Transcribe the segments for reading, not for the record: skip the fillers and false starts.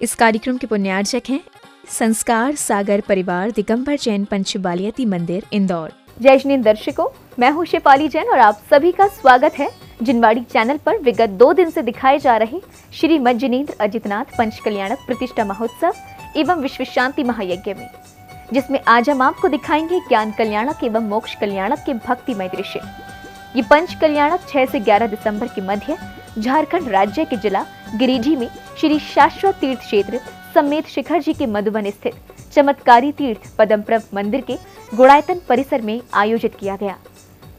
इस कार्यक्रम के पुण्यार्चक हैं संस्कार सागर परिवार दिगंबर जैन पंच बालियाती मंदिर इंदौर। जय जिनेंद्र दर्शकों, मैं हूं शेफाली जैन और आप सभी का स्वागत है जिनवाड़ी चैनल पर विगत 2 दिन से दिखाए जा रहे श्री मत जिनेंद्र अजितनाथ पंच कल्याणक प्रतिष्ठा महोत्सव एवं विश्व शांति महायज्ञ में, जिसमें आज हम आपको दिखाएंगे ज्ञान कल्याणक एवं मोक्ष कल्याणक के भक्तिमय दृश्य। ये पंच कल्याणक 6 से 11 दिसंबर के मध्य झारखंड राज्य के जिला गिरिडीह में श्री शाश्वत तीर्थ क्षेत्र समेत शिखर जी के मधुबन स्थित चमत्कारी तीर्थ पद्मप्रभ मंदिर के गुणायतन परिसर में आयोजित किया गया,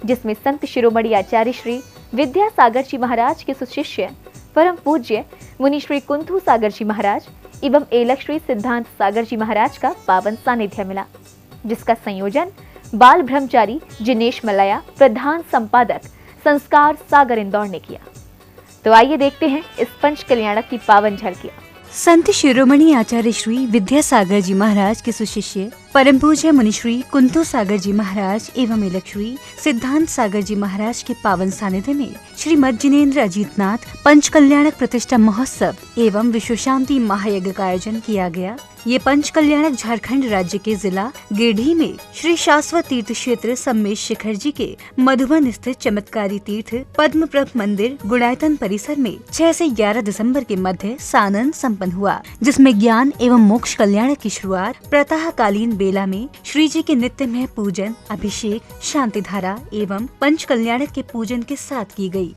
जिसमें संत शिरोमणि आचार्य श्री विद्यासागर जी महाराज के सुशिष्य परम पूज्य मुनि श्री कुंथू सागर जी महाराज एवं एलक श्री सिद्धांत सागर जी महाराज का पावन सानिध्य मिला, जिसका संयोजन बाल ब्रह्मचारी जिनेश मलया प्रधान संपादक संस्कार सागर इंदौर ने किया। तो आइए देखते हैं इस पंच कल्याणक की पावन झलकियां। संत शिरोमणि आचार्य श्री विद्यासागर जी महाराज के सुशिष्य परम पूज्य मुनि श्री कुंथू सागर जी महाराज एवं एलक श्री सिद्धांत सागर जी महाराज के पावन सानिध्य में श्री मत जिनेंद्र अजितनाथ पंच कल्याणक प्रतिष्ठा महोत्सव एवं विश्व शांति महायज्ञ का आयोजन किया गया। ये पंच कल्याणक झारखंड राज्य के जिला गिरिडीह में श्री शाश्वत तीर्थ क्षेत्र समेत शिखर जी के मधुबन स्थित चमत्कारी तीर्थ पद्मप्रभ मंदिर गुणायतन परिसर में 6 से 11 दिसंबर के मध्य सानंद संपन्न हुआ, जिसमें ज्ञान एवं मोक्ष कल्याणक की शुरुआत प्रातःकालीन बेला में श्री जी के नित्यमय पूजन, अभिषेक, शांति धारा एवं पंच कल्याणक के पूजन के साथ की गयी।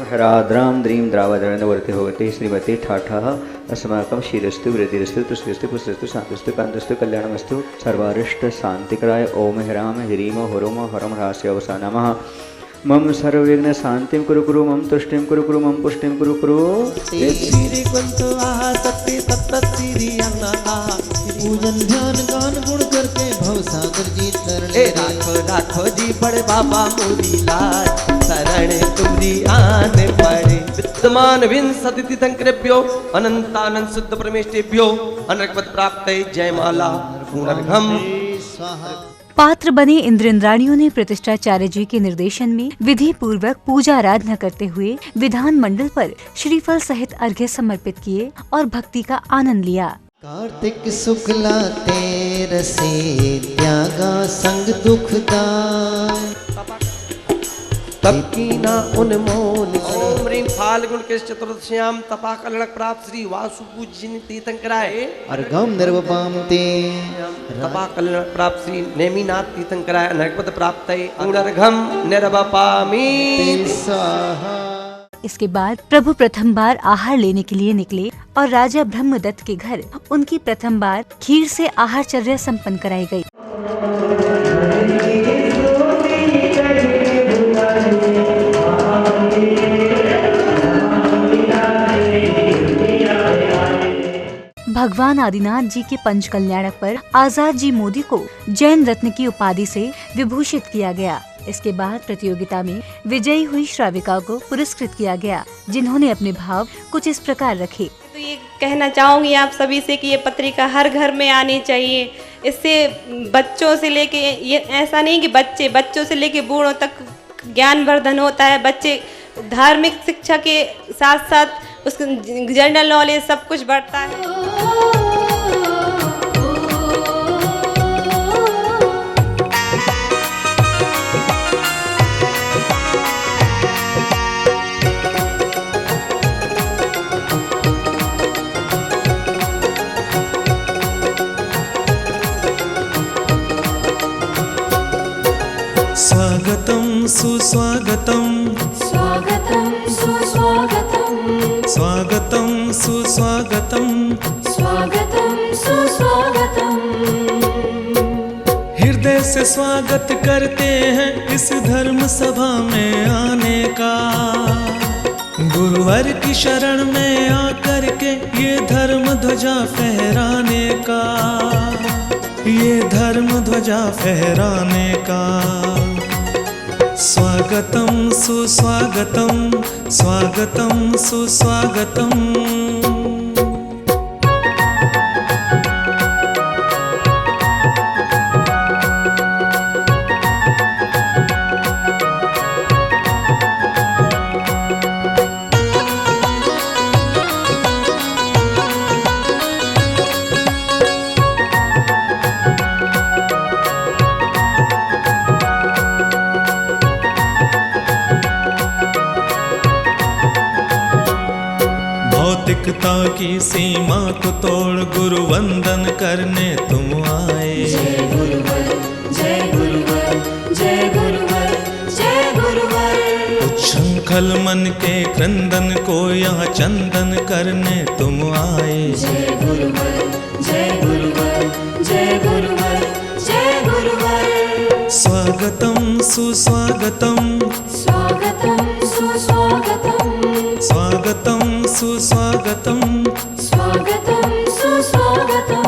हराद्राम द्रीम द्रावधरणवर्ति होगते श्रीमती ठाठा अस्माकं शीरस्तु वृद्धिरस्तु तुष्टिस्तु पुष्टिस्तु शांतिस्तु कांतिस्तु कल्याणमस्तु सर्वारिष्ट शांतिकराय ओम ह्राम ह्रीम हुरुम हरम ह्रास्य नमः। मम सर्वविघ्न शांतिं कुरु कुरु मम तुष्टिं कुरु कुरु मम पुष्टिं कुरु कुरु। श्री कुंतो आहा सत्य तत्त श्री अन्ना पूजन ध्यान गान गुण करके भव सागर जी तरले। राखो राखो जी बड़े बाबा मोरी लाल शरण तुम्हारी आने पड़े। विद्यमान विंशति तीर्थंकरेभ्यो अनंतानंद शुद्ध परमेष्ठेभ्यो अनर्कवत प्राप्त जयमाला पुनर्घम स्वाहा। पात्र बने इंद्राणियों ने प्रतिष्ठाचार्य जी के निर्देशन में विधि पूर्वक पूजा आराधना करते हुए विधान मंडल पर श्रीफल सहित अर्घ्य समर्पित किए और भक्ति का आनंद लिया। कार्तिक शुक्ला तेर से त्यागा संग दुखदाय तब की ना उन्मोल। ओम ह्रीं फाल्गुन के चतुर्थश्याम तपा कल्याणक प्राप्त श्री वासु पूज्य तीर्थंकराय अर्घम निर्वपाम ते तपा कल्याणक प्राप्त श्री नेमिनाथ तीर्थंकराय अनर्कवत प्राप्त अर्घम निर्वपामि स्वाहा। इसके बाद प्रभु प्रथम बार आहार लेने के लिए निकले और राजा ब्रह्मदत्त के घर उनकी प्रथम बार खीर से आहारचर्या संपन्न कराई गई। भगवान आदिनाथ जी के पंच कल्याणक पर आजाद जी मोदी को जैन रत्न की उपाधि से विभूषित किया गया। इसके बाद प्रतियोगिता में विजयी हुई श्राविका को पुरस्कृत किया गया, जिन्होंने अपने भाव कुछ इस प्रकार रखे। तो ये कहना चाहूँगी आप सभी से कि ये पत्रिका हर घर में आनी चाहिए। इससे बच्चों से लेके, ये ऐसा नहीं कि बच्चों से लेके बूढ़ों तक ज्ञानवर्धन होता है। बच्चे धार्मिक शिक्षा के साथ साथ उसका जनरल नॉलेज सब कुछ बढ़ता है। स्वागतम सुस्वागतम स्वागतम सुस्वागतम स्वागतम सुस्वागतम स्वागतम सुस्वागतम। हृदय से स्वागत करते हैं इस धर्म सभा में आने का। गुरुवर की शरण में आकर के ये धर्म ध्वजा फहराने का, ये धर्म ध्वजा फहराने का। स्वागतम सुस्वागतम स्वागतम सुस्वागतम। भौतिकता की सीमा को तोड़ गुरु वंदन करने तुम आए। जय गुरुवर जय गुरुवर जय गुरुवर जय गुरुवर। उच्छृंखल मन के क्रंदन को यहाँ चंदन करने तुम आए। जय गुरुवर जय गुरुवर जय गुरुवर जय गुरुवर। स्वागतम सुस्वागतम स्वागतं सुस्वागतं स्वागतम सुस्वागतम स्वागतं सुस्वागतं।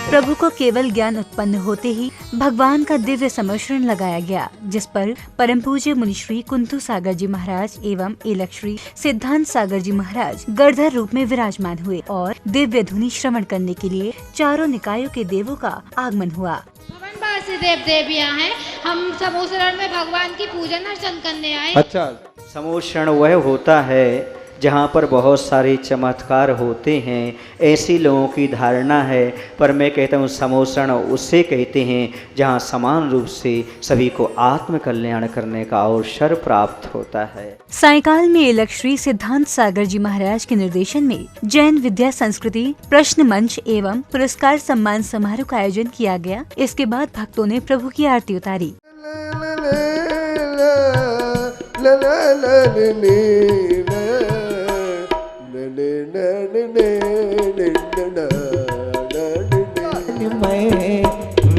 प्रभु को केवल ज्ञान उत्पन्न होते ही भगवान का दिव्य समर्षण लगाया गया, जिस पर परम पूज्य मुनिश्री कुंतु सागर जी महाराज एवं एलक श्री सिद्धांत सागर जी महाराज गणधर रूप में विराजमान हुए और दिव्य धुनी श्रवण करने के लिए चारों निकायों के देवों का आगमन हुआ। भवनवासी देव देवियाँ हैं, हम समूसरण में भगवान की पूजन अर्चन करने आए। अच्छा, समूषण वह होता है जहाँ पर बहुत सारे चमत्कार होते हैं, ऐसी लोगों की धारणा है, पर मैं कहता हूँ समूषण उसे कहते हैं जहाँ समान रूप से सभी को आत्म कल्याण करने का अवसर प्राप्त होता है। सायकाल में एलक श्री सिद्धांत सागर जी महाराज के निर्देशन में जैन विद्या संस्कृति प्रश्न मंच एवं पुरस्कार सम्मान समारोह का आयोजन किया गया। इसके बाद भक्तों ने प्रभु की आरती उतारी।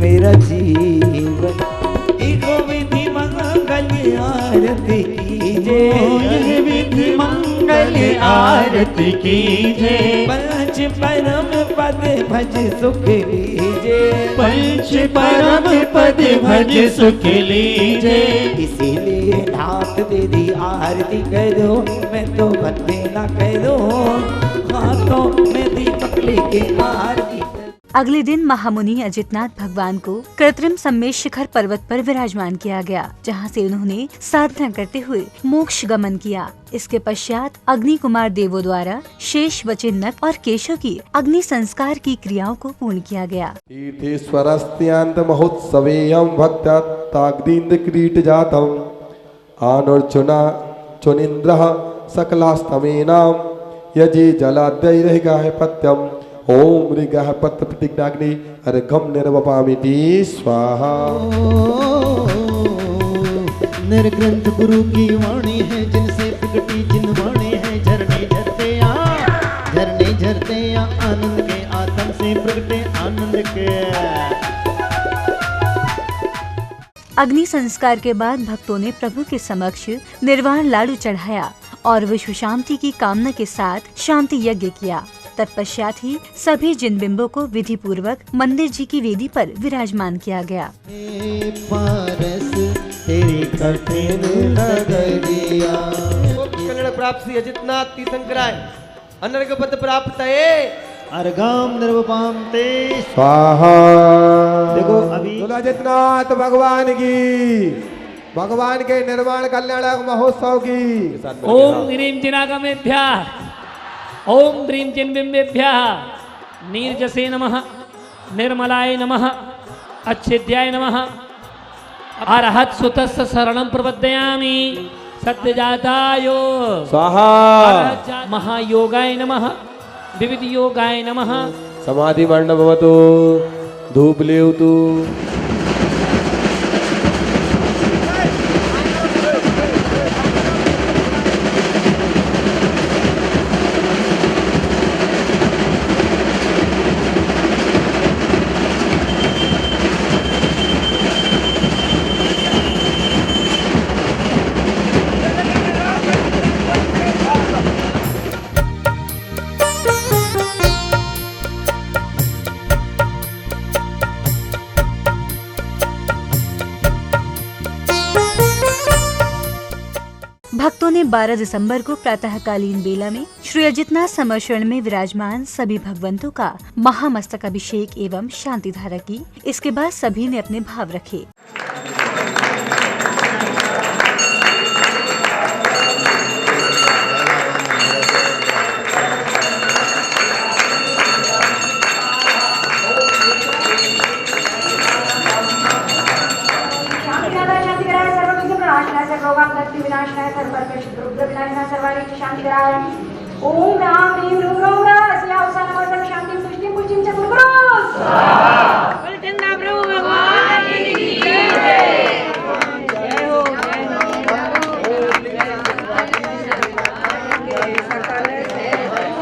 मेरा जीवन इको विधि मंगल आरती कीजिए, विधि मंगल आरती कीजिए। पंच परम पद भज सुख लीजिए, पंच परम पद भज सुख लीजिए। इसीलिए हाथ दे दी आरती करो, मैं तो बंदे ना करो, हाथों में दीपक लेके आरती। अगले दिन महामुनि अजितनाथ भगवान को कृत्रिम सम्मेद शिखर पर्वत पर विराजमान किया गया, जहां से उन्होंने साधना करते हुए मोक्ष गमन किया। इसके पश्चात अग्नि कुमार देवों द्वारा शेष वचिन नख और केशों की अग्नि संस्कार की क्रियाओं को पूर्ण किया गया। तीर्थेश्वरस्त्यांत महोत्सवेयं भक्त्यात्ताग्दीन्द्र क्रीट जातम् आनुर्चुना चुनिन्द्रः सकलास्तमेनां यजे जलाद्यैर्गाह पत्यम् ओम ऋगः पत्र प्रतिज्ञाग्नि अर्घम निर्वपामिति स्वाहा। निर्ग्रंथ गुरु की वाणी है, जिनसे प्रगटी जिन वाणी है। झरने झरते या आनंद के, आत्म से प्रगटे आनंद के। अग्नि संस्कार के बाद भक्तों ने प्रभु के समक्ष निर्वाण लाडू चढ़ाया और विश्व शांति की कामना के साथ शांति यज्ञ किया। तत्पश्चात ही सभी जिन बिंबों को विधि पूर्वक मंदिर जी की वेदी पर विराजमान किया गया। पारस तेरी कठिन नगरिया कल्याण प्राप्त श्री अजितनाथ तीर्थंकराय अनर्घ पद प्राप्त है। अर्घाम निर्वपाम ते स्वाहा। देखो अभी अजितनाथ भगवान की, भगवान के निर्वाण कल्याण महोत्सव की। ओम ह्रीं जिनागमेभ्यः ओम ह्रीं चिन्बिम्बेभ्यः नीरजसे नमः, निर्मलाय नमः, अच्छेद्याय नमः। अरहत सुतस्य शरणं प्रपद्ययामि, सत्यजातायो स्वाहा। महायोगाय नमः, विविध योगाय नमः। समाधि मर्ण भवतु, धूप लेवतु। भक्तों ने 12 दिसंबर को प्रातःकालीन बेला में श्री अजितनाथ समर्षण में विराजमान सभी भगवंतों का महामस्तक अभिषेक एवं शांति धारा की। इसके बाद सभी ने अपने भाव रखे। नाशनाय सर्वरोगां मृत्यु विनाशनाय सर्वपर्वशत्रुद्र विनाशनाय सर्वारिष्ट शांतिकराय ओम राम ह्रीं रूम रौम अस्या उसानवर्तक शांति पुष्टि पुष्टिं च गुरु बोलतेंगा प्रभु भगवान की जय हो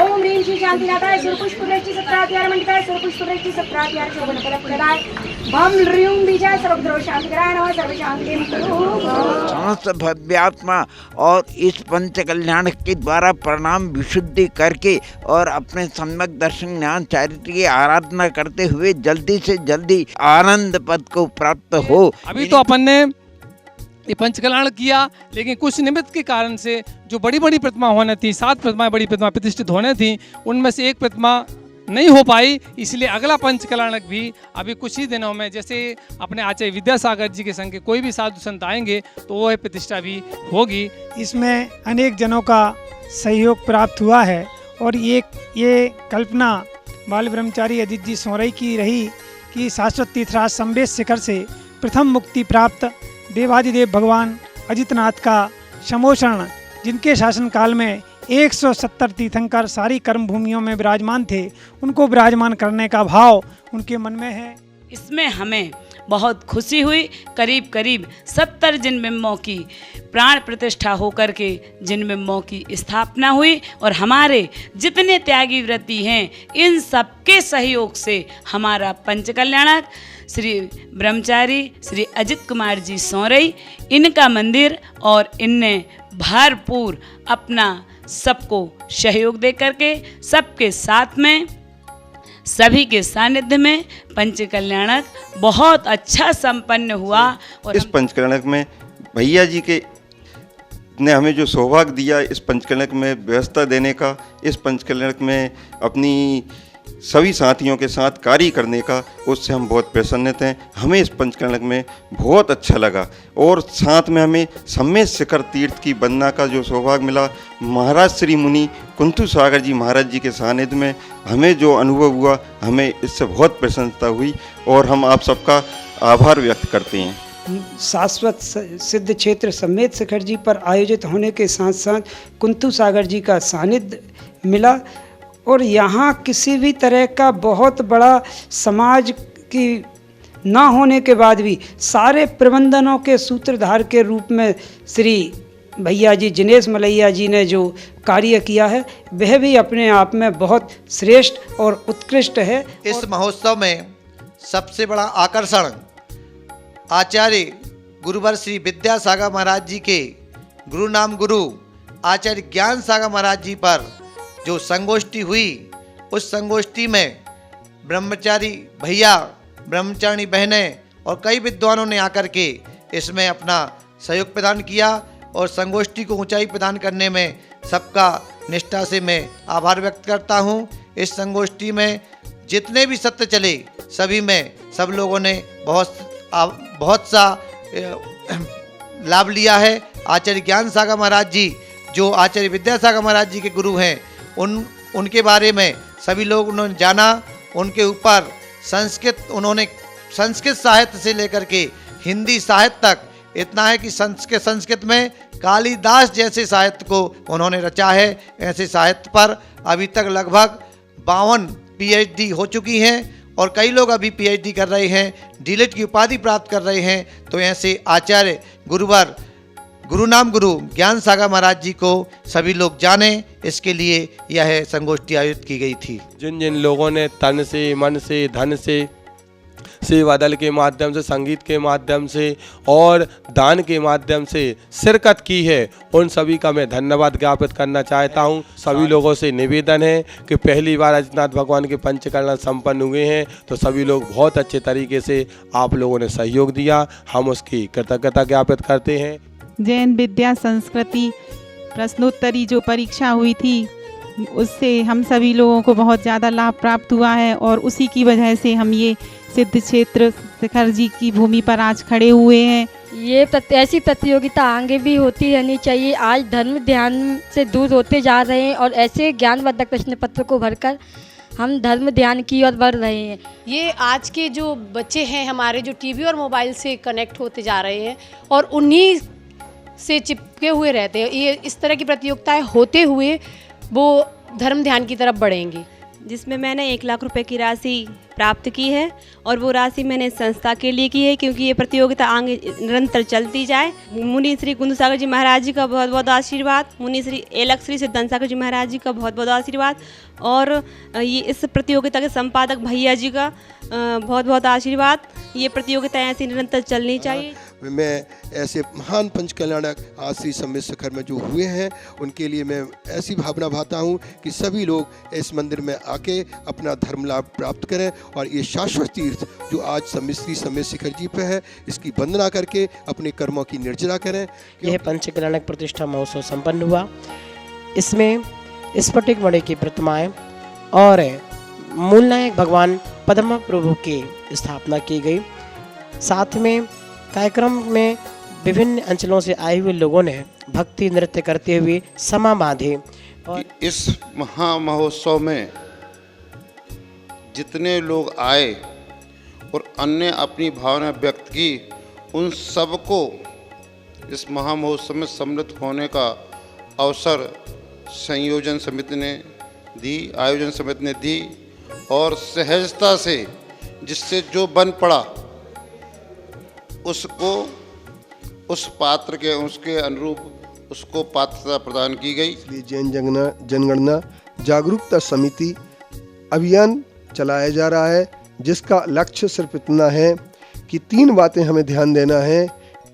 ओम ह्रीं श्री शांतिनाथाय सुरपुष्पवृष्टि सत्राध्याय मंडिताय सुरपुष्पवृष्टि सत्राध्याय शोभनफलप्रदाय बम ह्रीं बीजाय सर्वद्रोष शांतिकराय नमः सर्वशांतिं समस्त भव्यात्मा और इस पंच कल्याण के द्वारा प्रणाम विशुद्धि करके और अपने सम्यक दर्शन ज्ञान चैरिटी की आराधना करते हुए जल्दी से जल्दी आनंद पद को प्राप्त हो। अभी तो अपन ने ये पंच कल्याण किया, लेकिन कुछ निमित्त के कारण से जो बड़ी बड़ी प्रतिमा होने थी, 7 प्रतिमाएं बड़ी प्रतिमा प्रतिष्ठित होने थी, उनमें से एक प्रतिमा नहीं हो पाई, इसलिए अगला पंच कल्याणक भी अभी कुछ ही दिनों में, जैसे अपने आचार्य विद्यासागर जी के संग के कोई भी साधु संत आएंगे तो वो प्रतिष्ठा भी होगी। इसमें अनेक जनों का सहयोग प्राप्त हुआ है और ये कल्पना बाल ब्रह्मचारी अजित जी सोरई की रही कि शाश्वत तीर्थराज संवेद शिखर से प्रथम मुक्ति प्राप्त देवादिदेव भगवान अजितनाथ का समोषण, जिनके शासनकाल में 170 तीर्थंकर सारी कर्म भूमियों में विराजमान थे, उनको विराजमान करने का भाव उनके मन में है। इसमें हमें बहुत खुशी हुई। करीब करीब 70 जिनबिंबों की प्राण प्रतिष्ठा होकर के जिनबिंबों की स्थापना हुई और हमारे जितने त्यागी व्रती हैं इन सबके सहयोग से हमारा पंच कल्याणक श्री ब्रह्मचारी श्री अजित कुमार जी सोरई, इनका मंदिर और इनने भरपूर अपना सबको सहयोग दे करके सबके साथ में सभी के सानिध्य में पंच कल्याणक बहुत अच्छा संपन्न हुआ। और इस पंच कल्याणक में भैया जी के ने हमें जो सौभाग्य दिया इस पंच कल्याणक में व्यवस्था देने का, इस पंच कल्याणक में अपनी सभी साथियों के साथ कार्य करने का, उससे हम बहुत प्रसन्नित हैं। हमें इस पंच कल्याणक में बहुत अच्छा लगा और साथ में हमें सम्मेद शिखर तीर्थ की वंदना का जो सौभाग्य मिला, महाराज श्री मुनि कुंतु सागर जी महाराज जी के सानिध्य में हमें जो अनुभव हुआ, हमें इससे बहुत प्रसन्नता हुई और हम आप सबका आभार व्यक्त करते हैं। शाश्वत सिद्ध क्षेत्र सम्मेद शिखर जी पर आयोजित होने के साथ साथ कुंतु सागर जी का सानिध्य मिला और यहाँ किसी भी तरह का बहुत बड़ा समाज की ना होने के बाद भी सारे प्रबंधनों के सूत्रधार के रूप में श्री भैया जी जिनेश मलैया जी ने जो कार्य किया है वह भी अपने आप में बहुत श्रेष्ठ और उत्कृष्ट है। इस महोत्सव में सबसे बड़ा आकर्षण आचार्य गुरुवर श्री विद्यासागर महाराज जी के गुरु नाम गुरु आचार्य ज्ञान सागर महाराज जी पर जो संगोष्ठी हुई, उस संगोष्ठी में ब्रह्मचारी भैया, ब्रह्मचारिणी बहनें और कई विद्वानों ने आकर के इसमें अपना सहयोग प्रदान किया और संगोष्ठी को ऊंचाई प्रदान करने में सबका निष्ठा से मैं आभार व्यक्त करता हूं। इस संगोष्ठी में जितने भी सत्र चले सभी में सब लोगों ने बहुत सा लाभ लिया है। आचार्य ज्ञान सागर महाराज जी जो आचार्य विद्यासागर महाराज जी के गुरु हैं, उनके बारे में सभी लोग उन्होंने जाना। उनके ऊपर उन्होंने संस्कृत साहित्य से लेकर के हिंदी साहित्य तक इतना है कि संस्कृत में कालिदास जैसे साहित्य को उन्होंने रचा है। ऐसे साहित्य पर अभी तक लगभग 52 PhD हो चुकी हैं और कई लोग अभी PhD कर रहे हैं, डीलिट की उपाधि प्राप्त कर रहे हैं। तो ऐसे आचार्य गुरुवर गुरु नाम गुरु ज्ञान सागर महाराज जी को सभी लोग जाने, इसके लिए यह संगोष्ठी आयोजित की गई थी। जिन जिन लोगों ने तन से, मन से, धन से, सेवा दल के माध्यम से, संगीत के माध्यम से और दान के माध्यम से शिरकत की है, उन सभी का मैं धन्यवाद ज्ञापित करना चाहता हूं। सभी लोगों से निवेदन है कि पहली बार अजितनाथ भगवान के पंच कल्याण संपन्न हुए हैं तो सभी लोग बहुत अच्छे तरीके से आप लोगों ने सहयोग दिया, हम उसकी कृतज्ञता ज्ञापित करते हैं। जैन विद्या संस्कृति प्रश्नोत्तरी जो परीक्षा हुई थी उससे हम सभी लोगों को बहुत ज़्यादा लाभ प्राप्त हुआ है और उसी की वजह से हम ये सिद्ध क्षेत्र शिखर जी की भूमि पर आज खड़े हुए हैं। ये ऐसी प्रतियोगिता आगे भी होती रहनी चाहिए। आज धर्म ध्यान से दूर होते जा रहे हैं और ऐसे ज्ञानवर्धक प्रश्न पत्र को भरकर हम धर्म ध्यान की ओर बढ़ रहे हैं। ये आज के जो बच्चे हैं हमारे, जो टीवी और मोबाइल से कनेक्ट होते जा रहे हैं और उन्हीं से चिपके हुए रहते हैं। ये इस तरह की प्रतियोगिताएं होते हुए वो धर्म ध्यान की तरफ बढ़ेंगी। जिसमें मैंने 1 लाख रुपए की राशि प्राप्त की है और वो राशि मैंने संस्था के लिए की है, क्योंकि ये प्रतियोगिता आगे निरंतर चलती जाए। मुनि श्री कुंतु सागर जी महाराज जी का बहुत बहुत आशीर्वाद, मुनि श्री एलक श्री सिद्धांत सागर जी महाराज जी का बहुत बहुत आशीर्वाद, और ये इस प्रतियोगिता के संपादक भैया जी का बहुत बहुत आशीर्वाद। ये प्रतियोगिता ऐसी निरंतर चलनी चाहिए। मैं ऐसे महान पंच कल्याणक आज श्री सम्मेद शिखर में जो हुए हैं उनके लिए मैं ऐसी भावना भाता हूँ कि सभी लोग इस मंदिर में आके अपना धर्म लाभ प्राप्त करें और ये शाश्वत तीर्थ जो आज श्री सम्मेद शिखर जी पे है इसकी वंदना करके अपने कर्मों की निर्जरा करें। यह पंच कल्याणक प्रतिष्ठा महोत्सव संपन्न हुआ। इसमें स्फटिक मणि की प्रतिमाएं और मूल नायक भगवान पद्म प्रभु की स्थापना की गई। साथ में कार्यक्रम में विभिन्न अंचलों से आए हुए लोगों ने भक्ति नृत्य करते हुए समा बांधे। और इस महामहोत्सव में जितने लोग आए और अन्य अपनी भावना व्यक्त की, उन सबको इस महामहोत्सव में सम्मिलित होने का अवसर संयोजन समिति ने दी, आयोजन समिति ने दी, और सहजता से जिससे जो बन पड़ा उसको उस पात्र के उसके अनुरूप उसको पात्रता प्रदान की गई। इसलिए जैन जनगणना जागरूकता समिति अभियान चलाया जा रहा है, जिसका लक्ष्य सिर्फ इतना है कि 3 बातें हमें ध्यान देना है।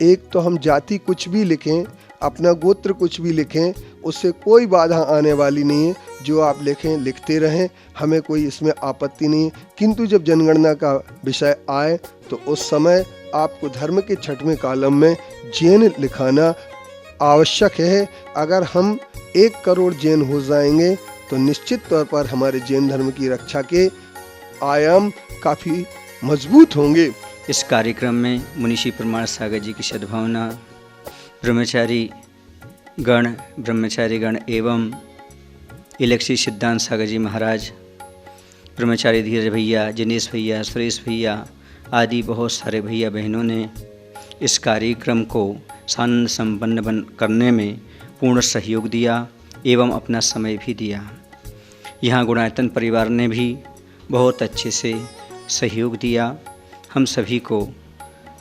एक तो हम जाति कुछ भी लिखें, अपना गोत्र कुछ भी लिखें, उससे कोई बाधा आने वाली नहीं है। जो आप लिखें लिखते रहें, हमें कोई इसमें आपत्ति नहीं। किंतु जब जनगणना का विषय आए तो उस समय आपको धर्म के 6वें कॉलम में जैन लिखाना आवश्यक है। अगर हम 1 करोड़ जैन हो जाएंगे तो निश्चित तौर पर हमारे जैन धर्म की रक्षा के आयाम काफ़ी मजबूत होंगे। इस कार्यक्रम में मुनिषी प्रमाण सागर जी की सद्भावना, ब्रह्मचारी गण एवं इलेक्ट्री सिद्धांत सागर जी महाराज, ब्रह्मचारी धीरज भैया, जिनेश भैया, सुरेश भैया आदि बहुत सारे भैया बहनों ने इस कार्यक्रम को शानंद संपन्न करने में पूर्ण सहयोग दिया एवं अपना समय भी दिया। यहाँ गुणायतन परिवार ने भी बहुत अच्छे से सहयोग दिया। हम सभी को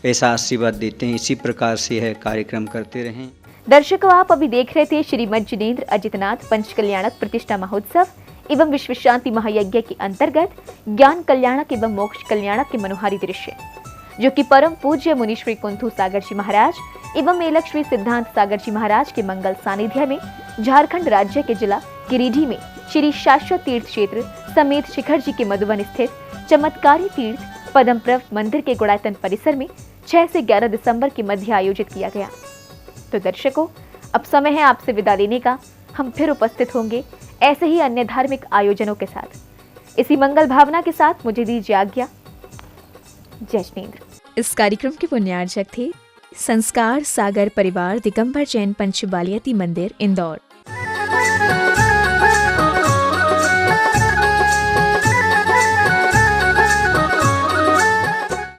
ऐसा आशीर्वाद देते हैं, इसी प्रकार से यह कार्यक्रम करते रहें। दर्शकों, आप अभी देख रहे थे श्री मंजिनेंद्र अजितनाथ पंच कल्याणक प्रतिष्ठा महोत्सव एवं विश्व शांति महायज्ञ के अंतर्गत ज्ञान कल्याणक एवं मोक्ष कल्याणक के मनोहारी दृश्य, जो कि परम पूज्य मुनि श्री कुंतु सागर जी महाराज एवं मेलक श्री सिद्धांत सागर जी महाराज के मंगल सानिध्य में झारखंड राज्य के जिला गिरिडीह में श्री शाश्वत तीर्थ क्षेत्र समेत शिखर जी के मधुबन स्थित चमत्कारी तीर्थ पद्मप्रभ मंदिर के गुणायतन परिसर में 6 से 11 दिसंबर के मध्य आयोजित किया गया। तो दर्शकों, अब समय है आपसे विदा लेने का। हम फिर उपस्थित होंगे ऐसे ही अन्य धार्मिक आयोजनों के साथ। इसी मंगल भावना के साथ मुझे दीजिए आज्ञा। जय जिनेंद्र। इस कार्यक्रम के पुण्यार्चक थे संस्कार सागर परिवार दिगंबर जैन पंच बालियाती मंदिर इंदौर।